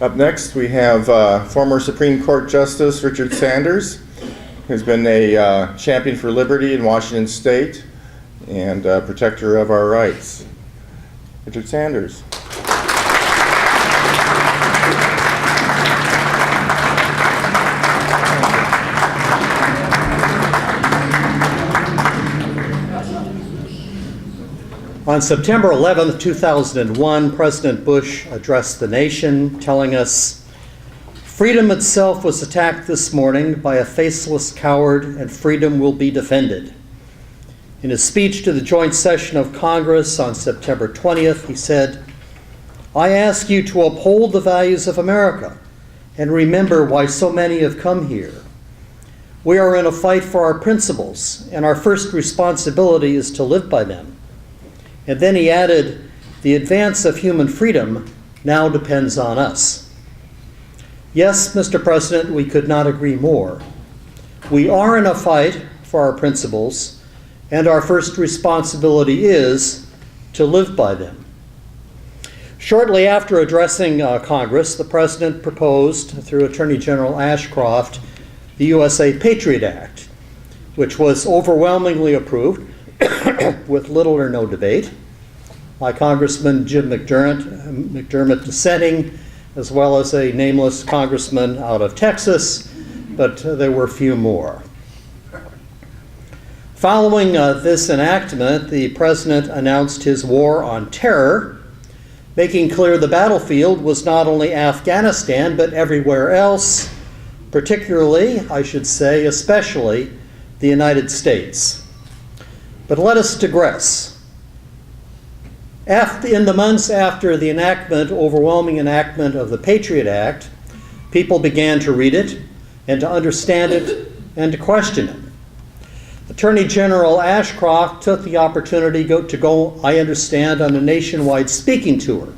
Up next, we have former Supreme Court Justice Richard Sanders, who's been a champion for liberty in Washington State and protector of our rights. Richard Sanders. On September 11th, 2001, President Bush addressed the nation, telling us, "Freedom itself was attacked this morning by a faceless coward, and freedom will be defended." In his speech to the joint session of Congress on September 20th, he said, "I ask you to uphold the values of America and remember why so many have come here. We are in a fight for our principles, and our first responsibility is to live by them." And then he added, "The advance of human freedom now depends on us." Yes, Mr. President, we could not agree more. We are in a fight for our principles, and our first responsibility is to live by them. Shortly after addressing Congress, the President proposed, through Attorney General Ashcroft, the USA Patriot Act, which was overwhelmingly approved with little or no debate by Congressman Jim McDermott dissenting, as well as a nameless congressman out of Texas, but there were few more. Following this enactment, the President announced his war on terror, making clear the battlefield was not only Afghanistan, but everywhere else, particularly, I should say, especially the United States. But let us digress. In the months after the overwhelming enactment of the Patriot Act, people began to read it and to understand it and to question it. Attorney General Ashcroft took the opportunity to go, I understand, on a nationwide speaking tour,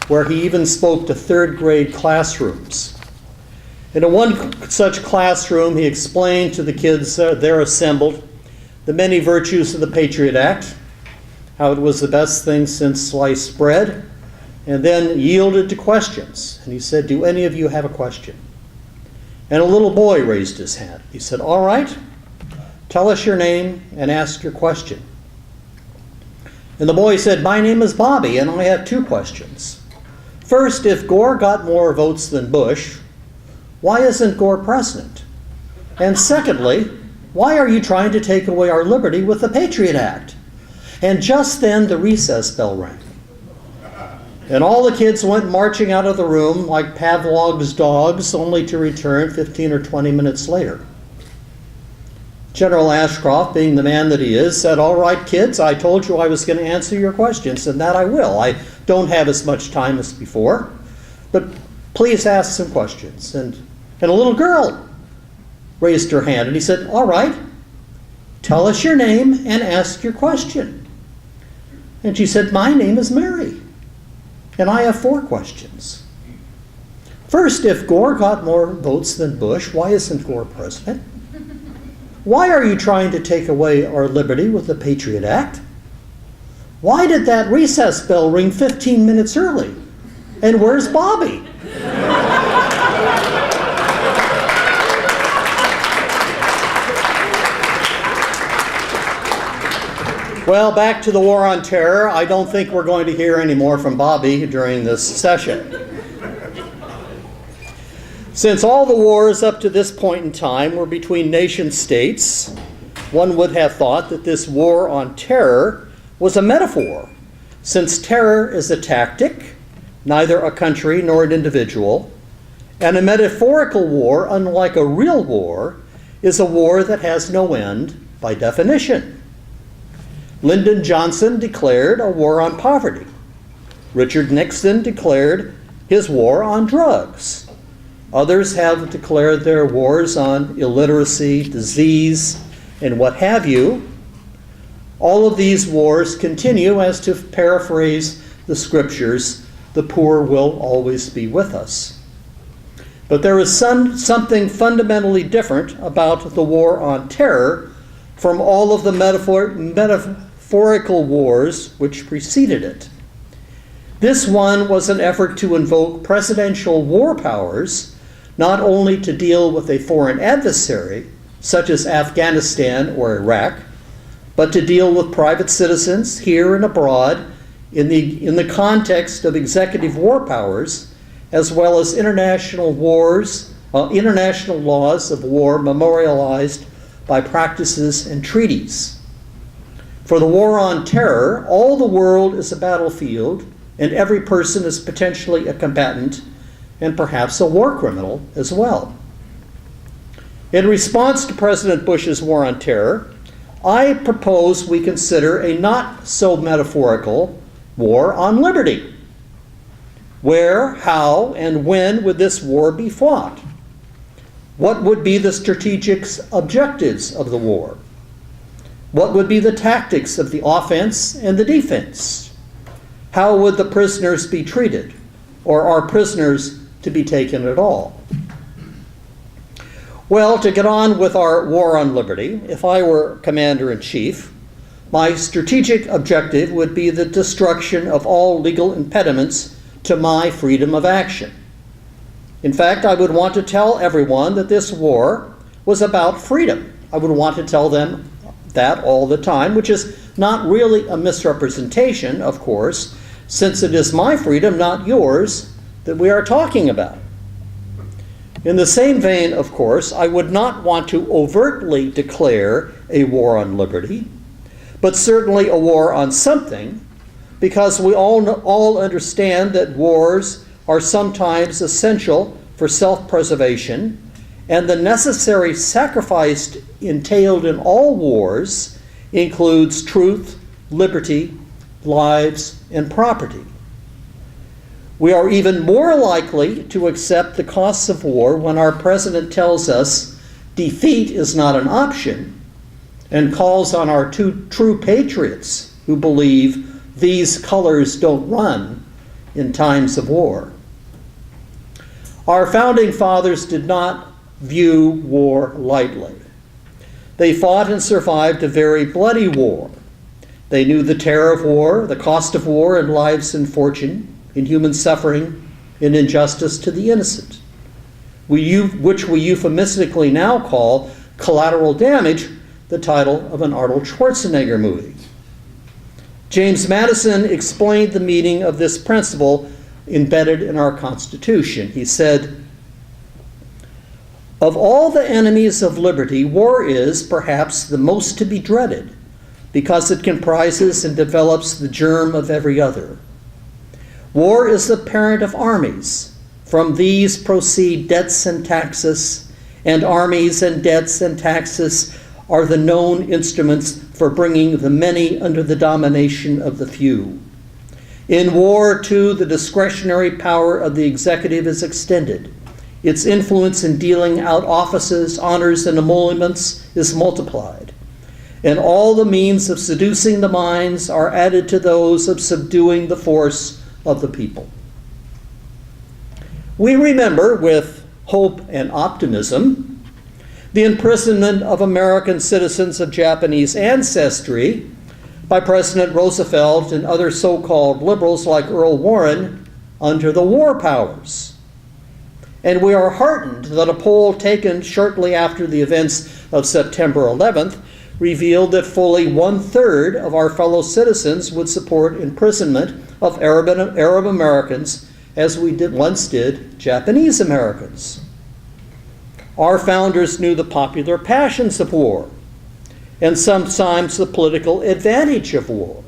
where he even spoke to third grade classrooms. And in one such classroom, he explained to the kids there assembled the many virtues of the Patriot Act, how it was the best thing since sliced bread, and then yielded to questions. And he said, "Do any of you have a question?" And a little boy raised his hand. He said, "All right, tell us your name and ask your question." And the boy said, "My name is Bobby, and I have two questions. First, if Gore got more votes than Bush, why isn't Gore president? And secondly, why are you trying to take away our liberty with the Patriot Act?" And just then the recess bell rang. And all the kids went marching out of the room like Pavlov's dogs, only to return 15 or 20 minutes later. General Ashcroft, being the man that he is, said, "All right, kids, I told you I was going to answer your questions, and that I will. I don't have as much time as before, but please ask some questions." And a little girl raised her hand, and he said, "All right, tell us your name and ask your question." And she said, "My name is Mary, and I have 4 questions. First, if Gore got more votes than Bush, why isn't Gore president? Why are you trying to take away our liberty with the Patriot Act? Why did that recess bell ring 15 minutes early? And where's Bobby?" Well, back to the war on terror. I don't think we're going to hear any more from Bobby during this session. Since all the wars up to this point in time were between nation states, one would have thought that this war on terror was a metaphor, since terror is a tactic, neither a country nor an individual, and a metaphorical war, unlike a real war, is a war that has no end by definition. Lyndon Johnson declared a war on poverty. Richard Nixon declared his war on drugs. Others have declared their wars on illiteracy, disease, and what have you. All of these wars continue, as to paraphrase the scriptures, the poor will always be with us. But there is something fundamentally different about the war on terror from all of the metaphorical wars which preceded it. This one was an effort to invoke presidential war powers, not only to deal with a foreign adversary, such as Afghanistan or Iraq, but to deal with private citizens here and abroad in the context of executive war powers, as well as international laws of war memorialized by practices and treaties. For the war on terror, all the world is a battlefield, and every person is potentially a combatant and perhaps a war criminal as well. In response to President Bush's war on terror, I propose we consider a not so metaphorical war on liberty. Where, how, and when would this war be fought? What would be the strategic objectives of the war? What would be the tactics of the offense and the defense? How would the prisoners be treated? Or are prisoners to be taken at all? Well, to get on with our war on liberty, if I were Commander-in-Chief, my strategic objective would be the destruction of all legal impediments to my freedom of action. In fact, I would want to tell everyone that this war was about freedom. I would want to tell them that all the time, which is not really a misrepresentation, of course, since it is my freedom, not yours, that we are talking about. In the same vein, of course, I would not want to overtly declare a war on liberty, but certainly a war on something, because we all understand that wars are sometimes essential for self-preservation, and the necessary sacrifice entailed in all wars includes truth, liberty, lives, and property. We are even more likely to accept the costs of war when our president tells us defeat is not an option and calls on our true patriots who believe these colors don't run in times of war. Our founding fathers did not view war lightly. They fought and survived a very bloody war. They knew the terror of war, the cost of war in lives and fortune, in human suffering, in injustice to the innocent, which we euphemistically now call collateral damage, the title of an Arnold Schwarzenegger movie. James Madison explained the meaning of this principle embedded in our Constitution. He said, "Of all the enemies of liberty, war is perhaps the most to be dreaded, because it comprises and develops the germ of every other. War is the parent of armies. From these proceed debts and taxes, and armies and debts and taxes are the known instruments for bringing the many under the domination of the few. In war, too, the discretionary power of the executive is extended. Its influence in dealing out offices, honors, and emoluments is multiplied. And all the means of seducing the minds are added to those of subduing the force of the people." We remember with hope and optimism the imprisonment of American citizens of Japanese ancestry by President Roosevelt and other so-called liberals like Earl Warren under the war powers. And we are heartened that a poll taken shortly after the events of September 11th revealed that fully 1/3 of our fellow citizens would support imprisonment of Arab Americans as we once did Japanese Americans. Our founders knew the popular passions of war and sometimes the political advantage of war.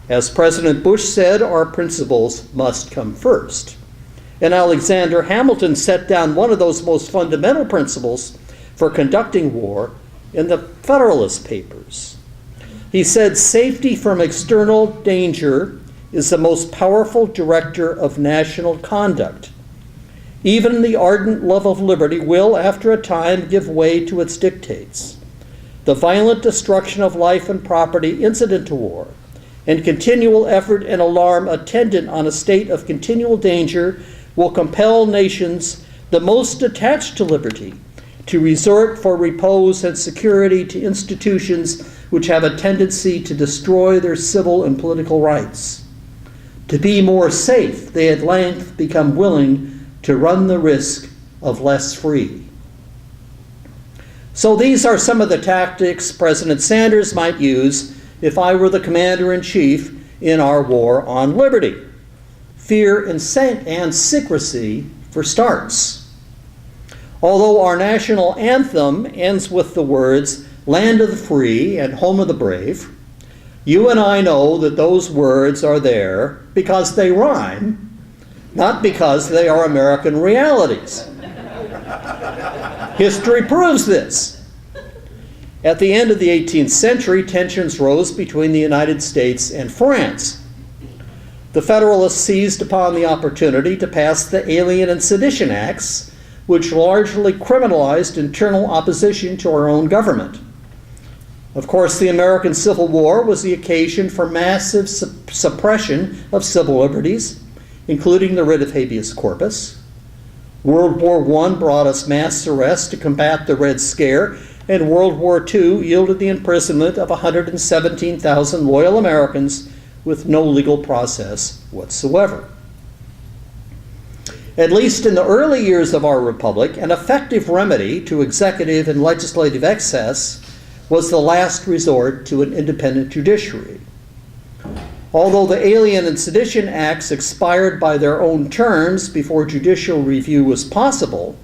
As President Bush said, our principles must come first. And Alexander Hamilton set down one of those most fundamental principles for conducting war in the Federalist Papers. He said, "Safety from external danger is the most powerful director of national conduct. Even the ardent love of liberty will, after a time, give way to its dictates. The violent destruction of life and property incident to war, and continual effort and alarm attendant on a state of continual danger will compel nations the most attached to liberty to resort for repose and security to institutions which have a tendency to destroy their civil and political rights. To be more safe, they at length become willing to run the risk of less free. So these are some of the tactics President Sanders might use if I were the commander-in-chief in our war on liberty. Fear and secrecy for starts. Although our national anthem ends with the words, "Land of the free and home of the brave," you and I know that those words are there because they rhyme, not because they are American realities. History proves this. At the end of the 18th century, tensions rose between the United States and France. The Federalists seized upon the opportunity to pass the Alien and Sedition Acts, which largely criminalized internal opposition to our own government. Of course, the American Civil War was the occasion for massive suppression of civil liberties, including the writ of habeas corpus. World War I brought us mass arrests to combat the Red Scare, and World War II yielded the imprisonment of 117,000 loyal Americans with no legal process whatsoever. At least in the early years of our republic, an effective remedy to executive and legislative excess was the last resort to an independent judiciary. Although the Alien and Sedition Acts expired by their own terms before judicial review was possible,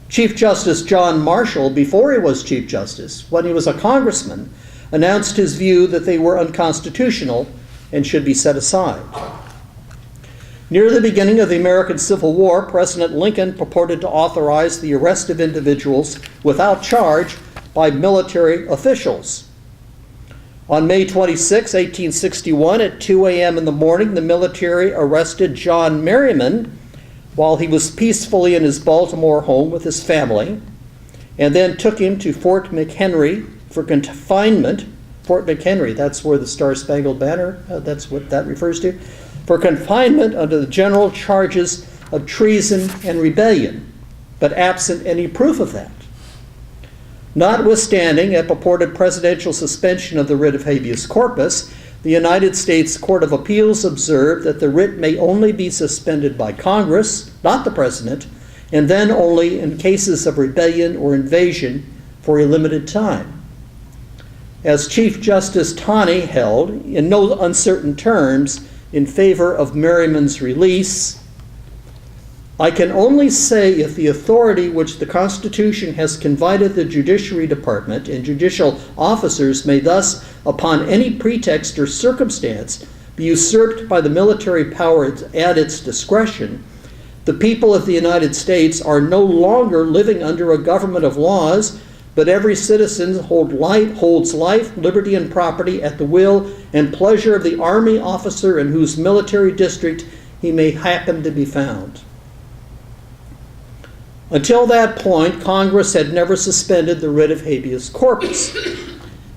Chief Justice John Marshall, before he was Chief Justice, when he was a congressman, announced his view that they were unconstitutional and should be set aside. Near the beginning of the American Civil War, President Lincoln purported to authorize the arrest of individuals without charge by military officials. On May 26, 1861, at 2 a.m. in the morning, the military arrested John Merriman while he was peacefully in his Baltimore home with his family, and then took him to Fort McHenry for confinement. Fort McHenry, that's where the Star-Spangled Banner, that's what that refers to, for confinement under the general charges of treason and rebellion, but absent any proof of that. Notwithstanding a purported presidential suspension of the writ of habeas corpus, the United States Court of Appeals observed that the writ may only be suspended by Congress, not the President, and then only in cases of rebellion or invasion for a limited time. As Chief Justice Taney held, in no uncertain terms, in favor of Merriman's release, "I can only say if the authority which the Constitution has confided the Judiciary Department and judicial officers may thus, upon any pretext or circumstance, be usurped by the military power at its discretion, the people of the United States are no longer living under a government of laws, but every citizen holds life, liberty, and property at the will and pleasure of the army officer in whose military district he may happen to be found." Until that point, Congress had never suspended the writ of habeas corpus.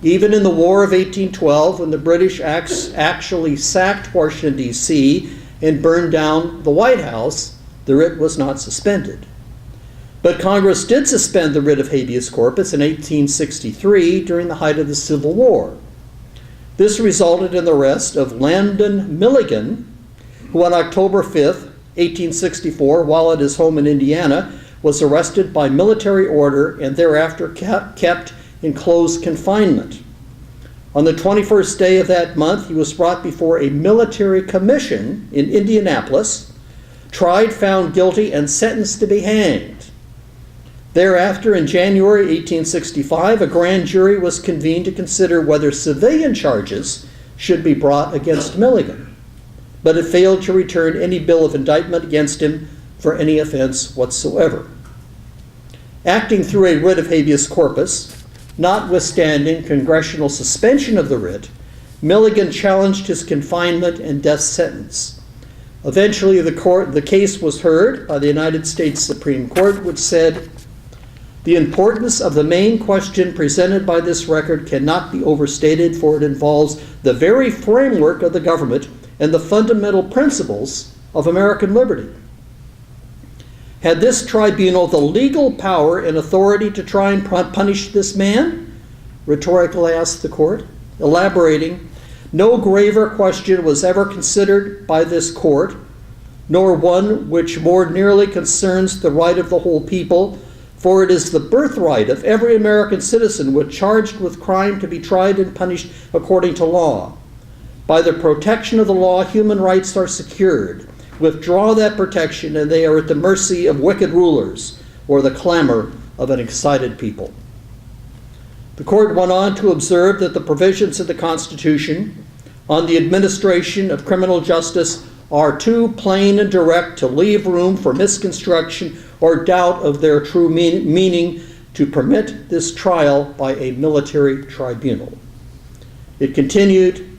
Even in the War of 1812, when the British actually sacked Washington, D.C., and burned down the White House, the writ was not suspended. But Congress did suspend the writ of habeas corpus in 1863 during the height of the Civil War. This resulted in the arrest of Landon Milligan, who on October 5, 1864, while at his home in Indiana, was arrested by military order and thereafter kept in close confinement. On the 21st day of that month, he was brought before a military commission in Indianapolis, tried, found guilty, and sentenced to be hanged. Thereafter, in January 1865, a grand jury was convened to consider whether civilian charges should be brought against Milligan, but it failed to return any bill of indictment against him for any offense whatsoever. Acting through a writ of habeas corpus, notwithstanding congressional suspension of the writ, Milligan challenged his confinement and death sentence. Eventually, the case was heard by the United States Supreme Court, which said, "The importance of the main question presented by this record cannot be overstated, for it involves the very framework of the government and the fundamental principles of American liberty." Had this tribunal the legal power and authority to try and punish this man? Rhetorically asked the court, elaborating, No graver question was ever considered by this court, nor one which more nearly concerns the right of the whole people, for it is the birthright of every American citizen when charged with crime to be tried and punished according to law. By the protection of the law, human rights are secured. Withdraw that protection, and they are at the mercy of wicked rulers or the clamor of an excited people. The court went on to observe that the provisions of the Constitution on the administration of criminal justice are too plain and direct to leave room for misconstruction or doubt of their true meaning to permit this trial by a military tribunal. It continued,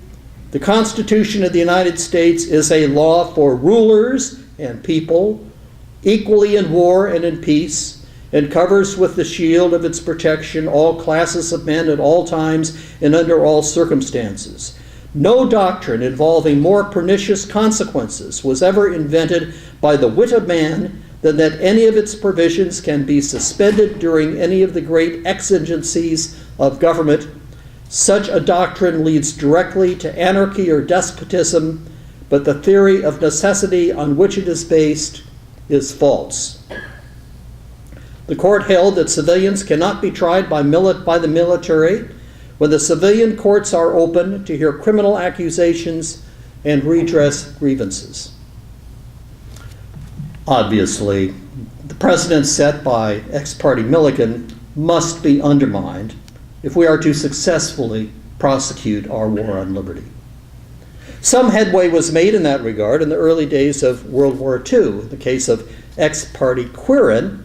the Constitution of the United States is a law for rulers and people, equally in war and in peace, and covers with the shield of its protection all classes of men at all times and under all circumstances. No doctrine involving more pernicious consequences was ever invented by the wit of man than that any of its provisions can be suspended during any of the great exigencies of government. Such a doctrine leads directly to anarchy or despotism, but the theory of necessity on which it is based is false. The court held that civilians cannot be tried by the military when the civilian courts are open to hear criminal accusations and redress grievances. Obviously, the precedent set by ex parte Milligan must be undermined if we are to successfully prosecute our war on liberty. Some headway was made in that regard in the early days of World War II, in the case of ex parte Quirin,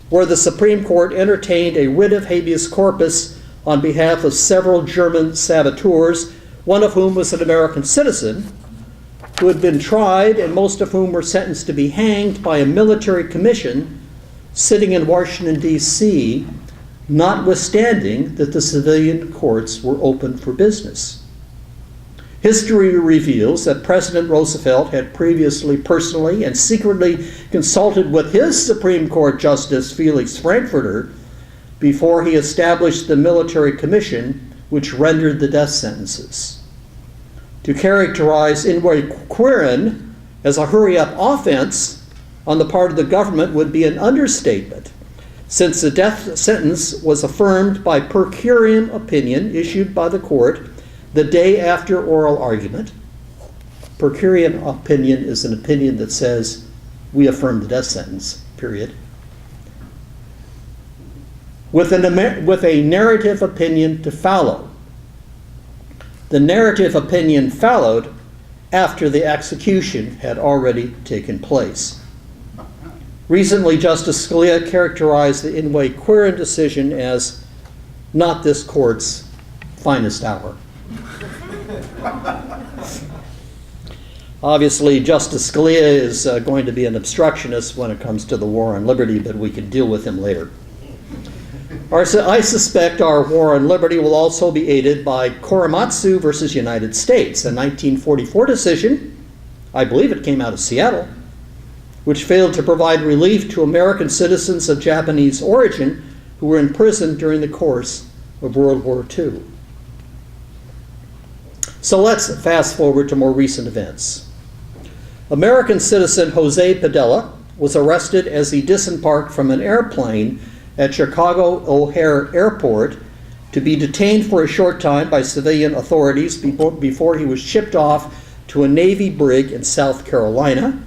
where the Supreme Court entertained a writ of habeas corpus on behalf of several German saboteurs, one of whom was an American citizen, who had been tried and most of whom were sentenced to be hanged by a military commission sitting in Washington, D.C., notwithstanding that the civilian courts were open for business. History reveals that President Roosevelt had previously personally and secretly consulted with his Supreme Court Justice Felix Frankfurter before he established the military commission which rendered the death sentences. To characterize Inouye Quirin as a hurry-up offense on the part of the government would be an understatement, since the death sentence was affirmed by per curiam opinion issued by the court the day after oral argument. Per curiam opinion is an opinion that says, we affirm the death sentence, period. With a narrative opinion to follow. The narrative opinion followed after the execution had already taken place. Recently, Justice Scalia characterized the Inouye Quirin decision as not this court's finest hour. Obviously, Justice Scalia is going to be an obstructionist when it comes to the war on liberty, but we can deal with him later. I suspect our war on liberty will also be aided by Korematsu versus United States, a 1944 decision, I believe it came out of Seattle, which failed to provide relief to American citizens of Japanese origin who were imprisoned during the course of World War II. So let's fast forward to more recent events. American citizen Jose Padilla was arrested as he disembarked from an airplane at Chicago O'Hare Airport to be detained for a short time by civilian authorities before he was shipped off to a Navy brig in South Carolina,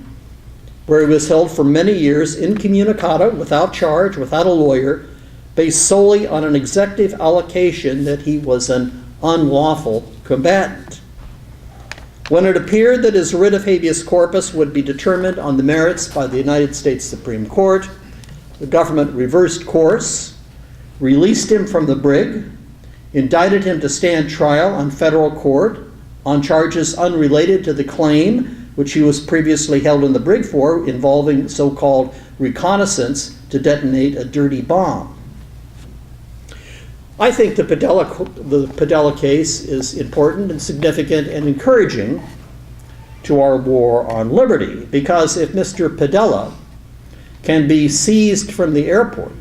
where he was held for many years incommunicado, without charge, without a lawyer, based solely on an executive allocation that he was an unlawful combatant. When it appeared that his writ of habeas corpus would be determined on the merits by the United States Supreme Court, the government reversed course, released him from the brig, indicted him to stand trial on federal court on charges unrelated to the claim which he was previously held in the brig for, involving so-called reconnaissance to detonate a dirty bomb. I think the Padilla case is important and significant and encouraging to our war on liberty, because if Mr. Padilla can be seized from the airport,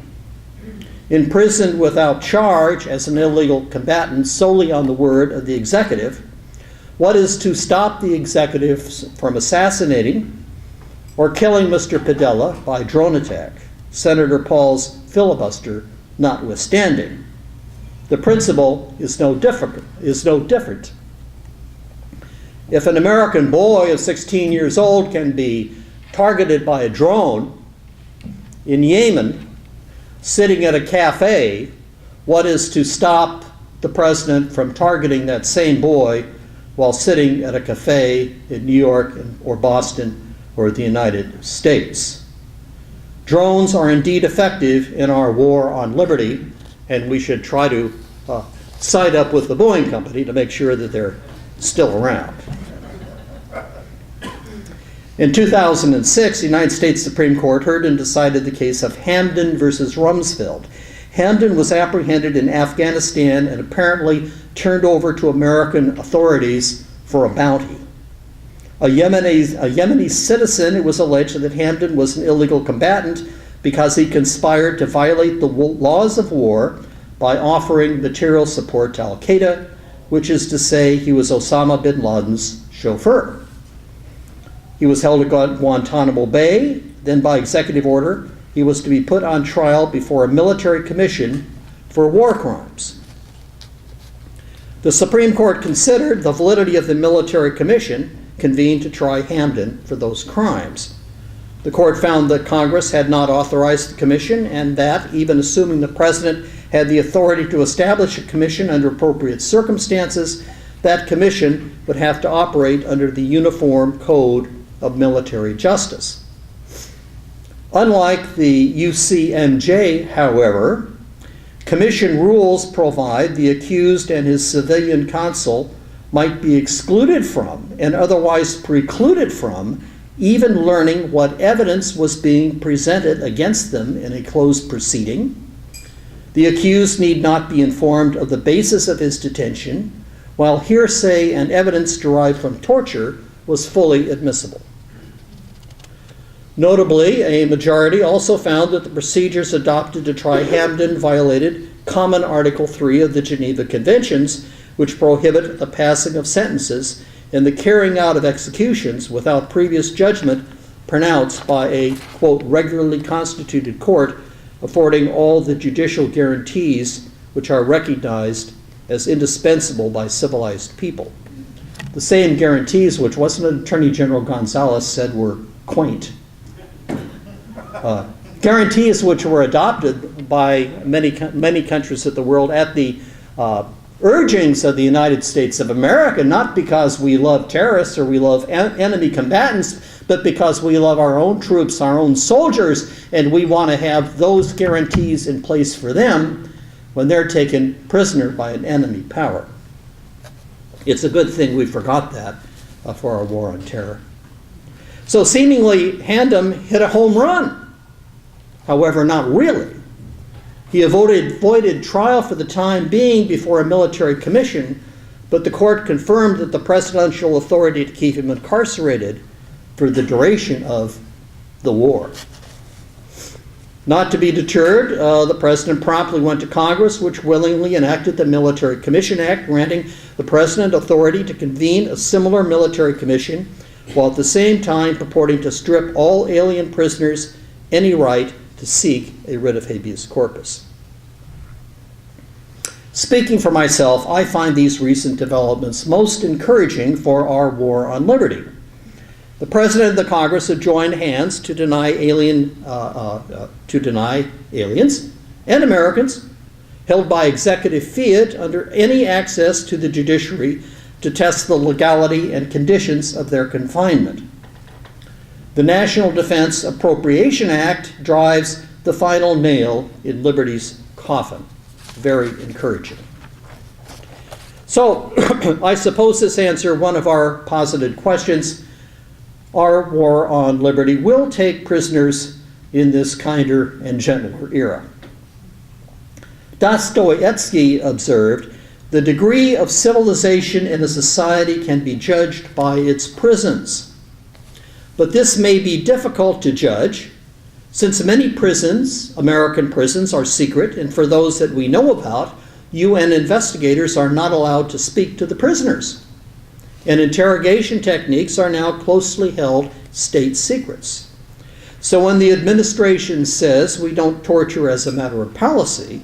imprisoned without charge as an illegal combatant solely on the word of the executive, What is to stop the executives from assassinating or killing Mr. Padilla by drone attack, Senator Paul's filibuster notwithstanding? The principle is no different. If an American boy of 16 years old can be targeted by a drone in Yemen, sitting at a cafe, what is to stop the president from targeting that same boy while sitting at a cafe in New York or Boston or the United States? Drones are indeed effective in our war on liberty, and we should try to side up with the Boeing company to make sure that they're still around. In 2006, the United States Supreme Court heard and decided the case of Hamdan versus Rumsfeld. Hamdan was apprehended in Afghanistan and apparently turned over to American authorities for a bounty. A Yemeni citizen, it was alleged that Hamdan was an illegal combatant because he conspired to violate the laws of war by offering material support to al-Qaeda, which is to say he was Osama bin Laden's chauffeur. He was held at Guantanamo Bay. Then by executive order, he was to be put on trial before a military commission for war crimes. The Supreme Court considered the validity of the military commission convened to try Hamdan for those crimes. The court found that Congress had not authorized the commission, and that, even assuming the president had the authority to establish a commission under appropriate circumstances, that commission would have to operate under the Uniform Code of Military Justice. Unlike the UCMJ, however, commission rules provide the accused and his civilian counsel might be excluded from and otherwise precluded from even learning what evidence was being presented against them in a closed proceeding. The accused need not be informed of the basis of his detention, while hearsay and evidence derived from torture was fully admissible. Notably, a majority also found that the procedures adopted to try Hamdan violated Common Article 3 of the Geneva Conventions, which prohibit the passing of sentences and the carrying out of executions without previous judgment pronounced by a, quote, regularly constituted court, affording all the judicial guarantees which are recognized as indispensable by civilized people. The same guarantees which wasn't Attorney General Gonzalez said were quaint. Guarantees which were adopted by many countries of the world at the urgings of the United States of America, not because we love terrorists or we love enemy combatants, but because we love our own troops, our own soldiers, and we want to have those guarantees in place for them when they're taken prisoner by an enemy power. It's a good thing we forgot that for our war on terror. So seemingly, Hamdan hit a home run. However, not really. He avoided trial for the time being before a military commission, but the court confirmed that the presidential authority to keep him incarcerated for the duration of the war. Not to be deterred, the president promptly went to Congress, which willingly enacted the Military Commission Act, granting the president authority to convene a similar military commission, while at the same time purporting to strip all alien prisoners any right to seek a writ of habeas corpus. Speaking for myself, I find these recent developments most encouraging for our war on liberty. The President and the Congress have joined hands to deny aliens and Americans held by executive fiat under any access to the judiciary to test the legality and conditions of their confinement. The National Defense Appropriation Act drives the final nail in liberty's coffin. Very encouraging. So, I suppose this answers one of our posited questions. Our war on liberty will take prisoners in this kinder and gentler era. Dostoevsky observed, "The degree of civilization in a society can be judged by its prisons. But this may be difficult to judge, since many prisons, American prisons, are secret, and for those that we know about, UN investigators are not allowed to speak to the prisoners. and interrogation techniques are now closely held state secrets. So when the administration says we don't torture as a matter of policy,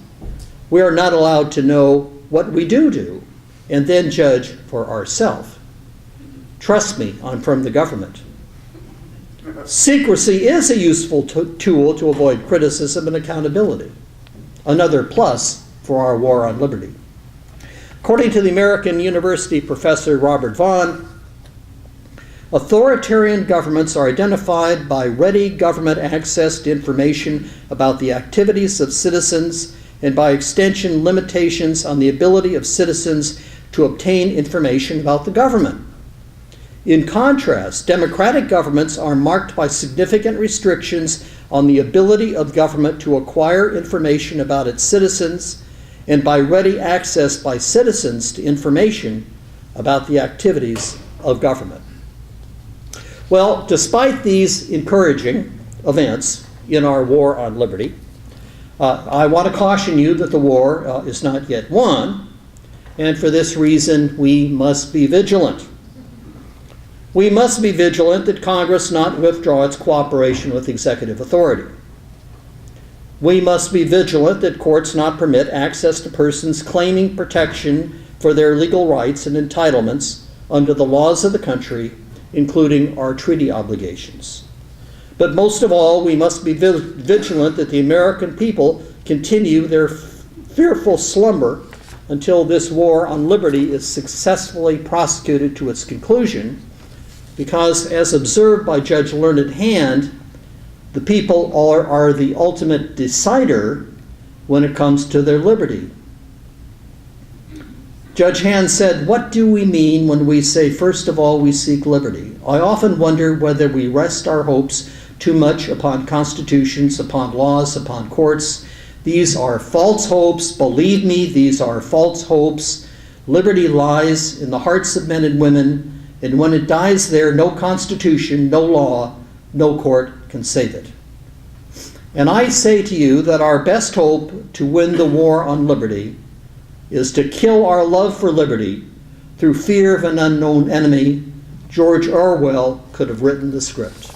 we are not allowed to know what we do and then judge for ourselves. Trust me, I'm from the government. Secrecy is a useful tool to avoid criticism and accountability. Another plus for our war on liberty. According to the American University professor Robert Vaughn, authoritarian governments are identified by ready government access to information about the activities of citizens and by extension limitations on the ability of citizens to obtain information about the government. In contrast, democratic governments are marked by significant restrictions on the ability of government to acquire information about its citizens and by ready access by citizens to information about the activities of government. Well, despite these encouraging events in our war on liberty, I want to caution you that the war is not yet won, and for this reason we must be vigilant. We must be vigilant that Congress not withdraw its cooperation with executive authority. We must be vigilant that courts not permit access to persons claiming protection for their legal rights and entitlements under the laws of the country, including our treaty obligations. But most of all, we must be vigilant that the American people continue their fearful slumber until this war on liberty is successfully prosecuted to its conclusion, because as observed by Judge Learned Hand, the people are the ultimate decider when it comes to their liberty. Judge Hand said, "What do we mean when we say, first of all, we seek liberty? I often wonder whether we rest our hopes too much upon constitutions, upon laws, upon courts. These are false hopes. Believe me, these are false hopes. Liberty lies in the hearts of men and women, and when it dies there, no constitution, no law, no court can save it." And I say to you that our best hope to win the war on liberty is to kill our love for liberty through fear of an unknown enemy. George Orwell could have written the script.